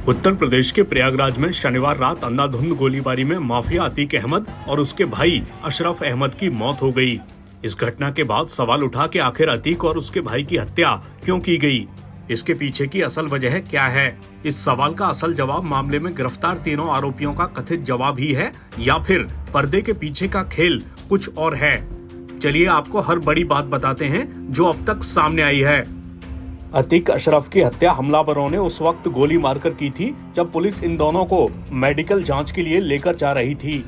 उत्तर प्रदेश के प्रयागराज में शनिवार रात अंधाधुंध गोलीबारी में माफिया अतीक अहमद और उसके भाई अशरफ अहमद की मौत हो गई। इस घटना के बाद सवाल उठा कि आखिर अतीक और उसके भाई की हत्या क्यों की गई, इसके पीछे की असल वजह क्या है। इस सवाल का असल जवाब मामले में गिरफ्तार तीनों आरोपियों का कथित जवाब ही है या फिर पर्दे के पीछे का खेल कुछ और है। चलिए आपको हर बड़ी बात बताते हैं जो अब तक सामने आई है। अतीक अशरफ की हत्या हमलावरों ने उस वक्त गोली मारकर की थी जब पुलिस इन दोनों को मेडिकल जांच के लिए लेकर जा रही थी।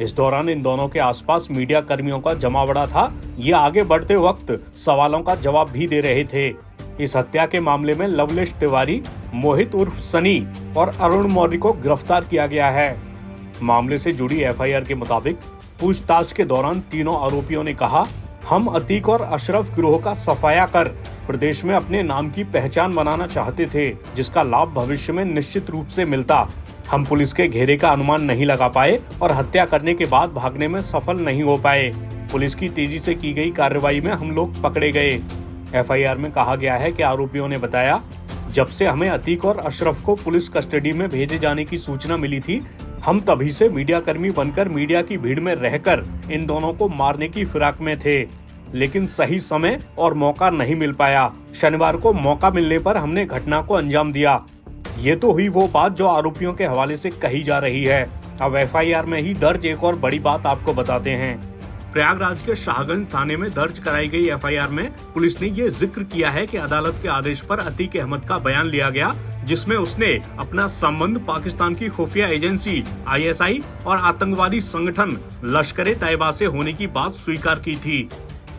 इस दौरान इन दोनों के आसपास मीडिया कर्मियों का जमावड़ा था। ये आगे बढ़ते वक्त सवालों का जवाब भी दे रहे थे। इस हत्या के मामले में लवलेश तिवारी, मोहित उर्फ सनी और अरुण मौर्य को गिरफ्तार किया गया है। मामले से जुड़ी एफआईआर के मुताबिक पूछताछ के दौरान तीनों आरोपियों ने कहा, हम अतीक और अशरफ गिरोह का सफाया कर प्रदेश में अपने नाम की पहचान बनाना चाहते थे, जिसका लाभ भविष्य में निश्चित रूप से मिलता। हम पुलिस के घेरे का अनुमान नहीं लगा पाए और हत्या करने के बाद भागने में सफल नहीं हो पाए। पुलिस की तेजी से की गई कार्रवाई में हम लोग पकड़े गए। एफआईआर में कहा गया है कि आरोपियों ने बताया, जब से हमें अतीक और अशरफ को पुलिस कस्टडी में भेजे जाने की सूचना मिली थी, हम तभी से मीडिया कर्मी बनकर मीडिया की भीड़ में रहकर इन दोनों को मारने की फिराक में थे, लेकिन सही समय और मौका नहीं मिल पाया। शनिवार को मौका मिलने पर हमने घटना को अंजाम दिया। ये तो हुई वो बात जो आरोपियों के हवाले से कही जा रही है। अब एफआईआर में ही दर्ज एक और बड़ी बात आपको बताते हैं। प्रयागराज के शाहगंज थाने में दर्ज कराई गई एफआईआर में पुलिस ने ये जिक्र किया है कि अदालत के आदेश पर अतीक अहमद का बयान लिया गया, जिसमें उसने अपना संबंध पाकिस्तान की खुफिया एजेंसी आईएसआई और आतंकवादी संगठन लश्कर-ए-तैयबा से होने की बात स्वीकार की थी।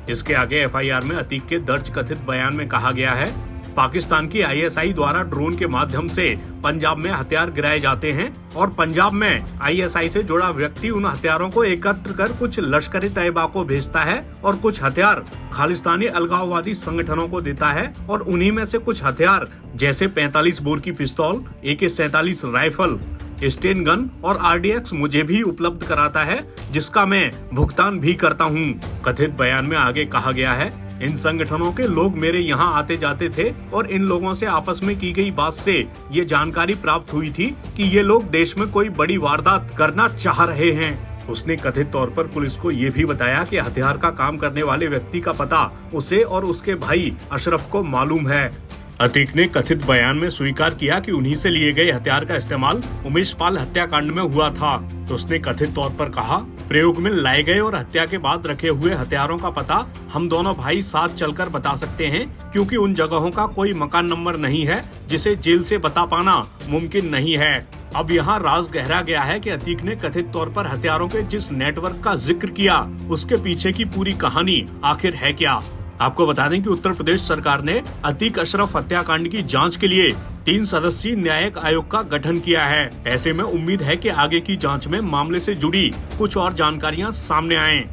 इसके आगे एफआईआर में अतीक के दर्ज कथित बयान में कहा गया है, पाकिस्तान की आईएसआई द्वारा ड्रोन के माध्यम से पंजाब में हथियार गिराए जाते हैं और पंजाब में आईएसआई से जुड़ा व्यक्ति उन हथियारों को एकत्र कर कुछ लश्कर-ए-तैयबा को भेजता है और कुछ हथियार खालिस्तानी अलगाववादी संगठनों को देता है और उन्हीं में से कुछ हथियार जैसे 45 बोर की पिस्तौल, AK-47 राइफल, स्टेन गन और RDX मुझे भी उपलब्ध कराता है, जिसका मैं भुगतान भी करता हूँ। कथित बयान में आगे कहा गया है, इन संगठनों के लोग मेरे यहाँ आते जाते थे और इन लोगों से आपस में की गई बात से ये जानकारी प्राप्त हुई थी कि ये लोग देश में कोई बड़ी वारदात करना चाह रहे हैं। उसने कथित तौर पर पुलिस को ये भी बताया कि हथियार का काम करने वाले व्यक्ति का पता उसे और उसके भाई अशरफ को मालूम है। अतीक ने कथित बयान में स्वीकार किया कि उन्हीं से लिए गए हथियार का इस्तेमाल उमेश पाल हत्याकांड में हुआ था। तो उसने कथित तौर पर कहा, प्रयोग में लाए गए और हत्या के बाद रखे हुए हथियारों का पता हम दोनों भाई साथ चलकर बता सकते हैं, क्योंकि उन जगहों का कोई मकान नंबर नहीं है जिसे जेल से बता पाना मुमकिन नहीं है। अब यहाँ राज गहरा गया है कि अतीक ने कथित तौर पर हथियारों के जिस नेटवर्क का जिक्र किया, उसके पीछे की पूरी कहानी आखिर है क्या। आपको बता दें कि उत्तर प्रदेश सरकार ने अतीक अशरफ हत्याकांड की जांच के लिए 3 सदस्यीय न्यायिक आयोग का गठन किया है। ऐसे में उम्मीद है कि आगे की जांच में मामले से जुड़ी कुछ और जानकारियां सामने आएं।